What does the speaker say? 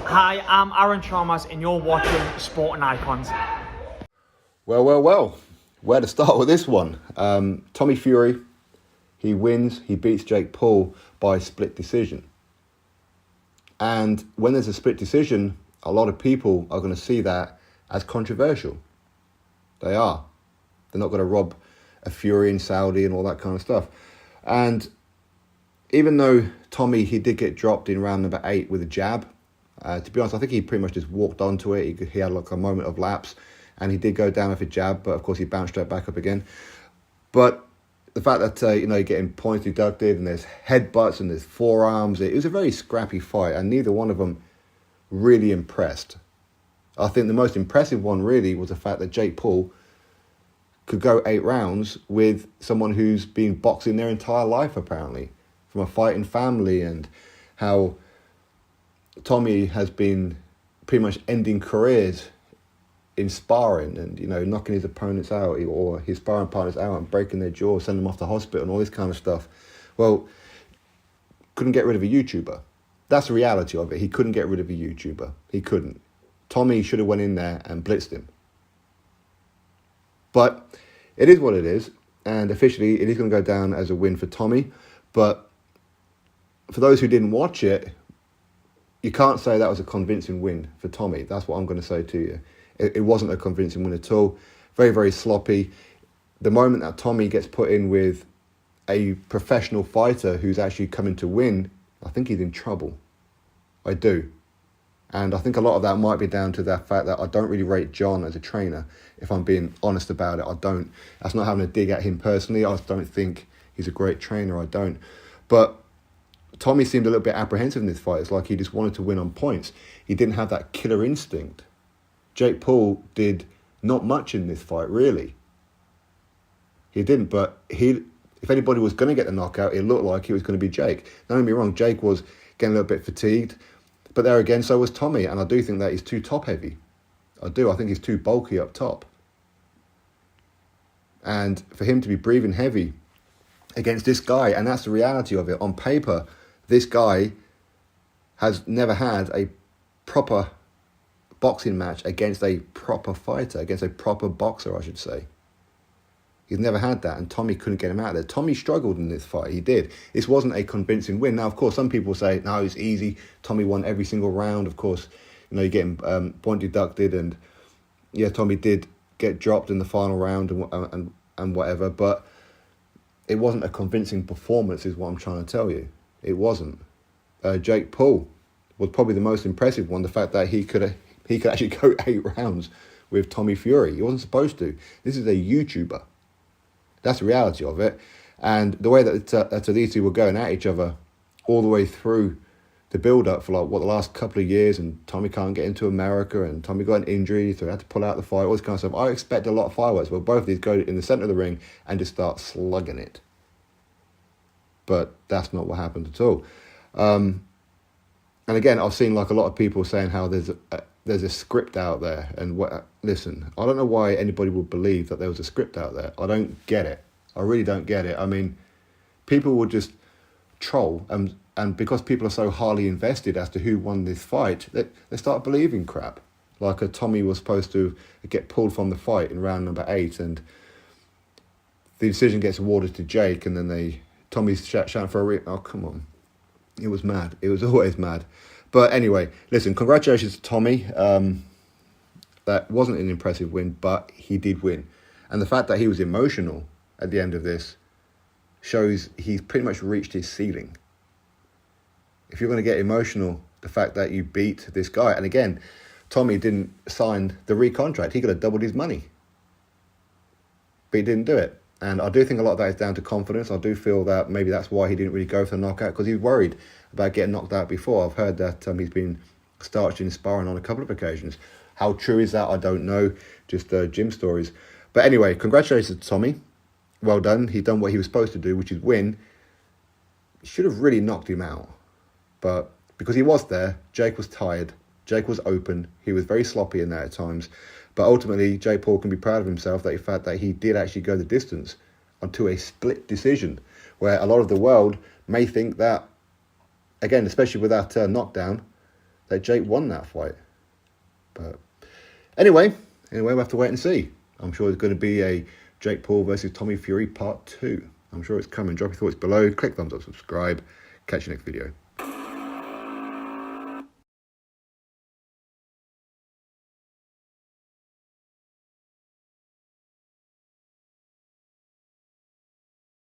Hi, I'm Aaron Chalmers and you're watching Sport and Icons. Well. Where to start with this one? Tommy Fury, he wins, he beats Jake Paul by split decision. And when there's a split decision, a lot of people are going to see that as controversial. They are. They're not going to rob a Fury in Saudi and all that kind of stuff. And even though Tommy, he did get dropped in round number 8 with a jab, to be honest, I think he pretty much just walked onto it. He had like a moment of lapse and he did go down with a jab, but of course he bounced straight back up again. But the fact that, you're getting points deducted and there's headbutts and there's forearms, it was a very scrappy fight and neither one of them really impressed. I think the most impressive one really was the fact that Jake Paul could go 8 rounds with someone who's been boxing their entire life, apparently, from a fighting family, and how Tommy has been pretty much ending careers in sparring and, knocking his opponents out or his sparring partners out and breaking their jaw, sending them off to hospital and all this kind of stuff. Well, couldn't get rid of a YouTuber. That's the reality of it. He couldn't get rid of a YouTuber. He couldn't. Tommy should have went in there and blitzed him. But it is what it is. And officially, it is going to go down as a win for Tommy. But for those who didn't watch it, you can't say that was a convincing win for Tommy. That's what I'm going to say to you. It wasn't a convincing win at all. Very, very sloppy. The moment that Tommy gets put in with a professional fighter who's actually coming to win, I think he's in trouble. I do. And I think a lot of that might be down to the fact that I don't really rate John as a trainer. If I'm being honest about it, I don't. That's not having a dig at him personally. I just don't think he's a great trainer. I don't. But Tommy seemed a little bit apprehensive in this fight. It's like he just wanted to win on points. He didn't have that killer instinct. Jake Paul did not much in this fight, really. He didn't, but if anybody was going to get the knockout, it looked like it was going to be Jake. Don't get me wrong, Jake was getting a little bit fatigued, but there again, so was Tommy, and I do think that he's too top-heavy. I do. I think he's too bulky up top. And for him to be breathing heavy against this guy, and that's the reality of it, on paper, this guy has never had a proper boxing match against a proper fighter, against a proper boxer, I should say. He's never had that, and Tommy couldn't get him out of there. Tommy struggled in this fight. He did. This wasn't a convincing win. Now, of course, some people say, no, it's easy. Tommy won every single round. Of course, you're getting point deducted, and yeah, Tommy did get dropped in the final round and whatever, but it wasn't a convincing performance is what I'm trying to tell you. It wasn't. Jake Paul was probably the most impressive one, the fact that he could actually go 8 rounds with Tommy Fury. He wasn't supposed to. This is a YouTuber. That's the reality of it. And the way that these two were going at each other all the way through the build-up for the last couple of years, and Tommy can't get into America, and Tommy got an injury, so he had to pull out the fight, all this kind of stuff. I expect a lot of fireworks, but both of these go in the centre of the ring and just start slugging it. But that's not what happened at all. And again, I've seen a lot of people saying how there's a script out there, and listen, I don't know why anybody would believe that there was a script out there. I don't get it. I really don't get it. I mean, people would just troll, and because people are so highly invested as to who won this fight, they start believing crap. Like Tommy was supposed to get pulled from the fight in round number 8, and the decision gets awarded to Jake, and then Tommy's shouting for a oh, come on. It was mad. It was always mad. But anyway, listen, congratulations to Tommy. That wasn't an impressive win, but he did win. And the fact that he was emotional at the end of this shows he's pretty much reached his ceiling. If you're going to get emotional, the fact that you beat this guy, and again, Tommy didn't sign the recontract. He could have doubled his money. But he didn't do it. And I do think a lot of that is down to confidence. I do feel that maybe that's why he didn't really go for the knockout, because he was worried about getting knocked out before. I've heard that he's been starched in sparring on a couple of occasions. How true is that? I don't know. Just gym stories. But anyway, congratulations to Tommy. Well done. He's done what he was supposed to do, which is win. He should have really knocked him out. But because he was there, Jake was tired. Jake was open. He was very sloppy in there at times. But ultimately, Jake Paul can be proud of himself, that the fact that he did actually go the distance onto a split decision, where a lot of the world may think that, again, especially with that knockdown, that Jake won that fight. But anyway, we'll have to wait and see. I'm sure there's going to be a Jake Paul versus Tommy Fury part 2. I'm sure it's coming. Drop your thoughts below. Click thumbs up, subscribe. Catch you next video.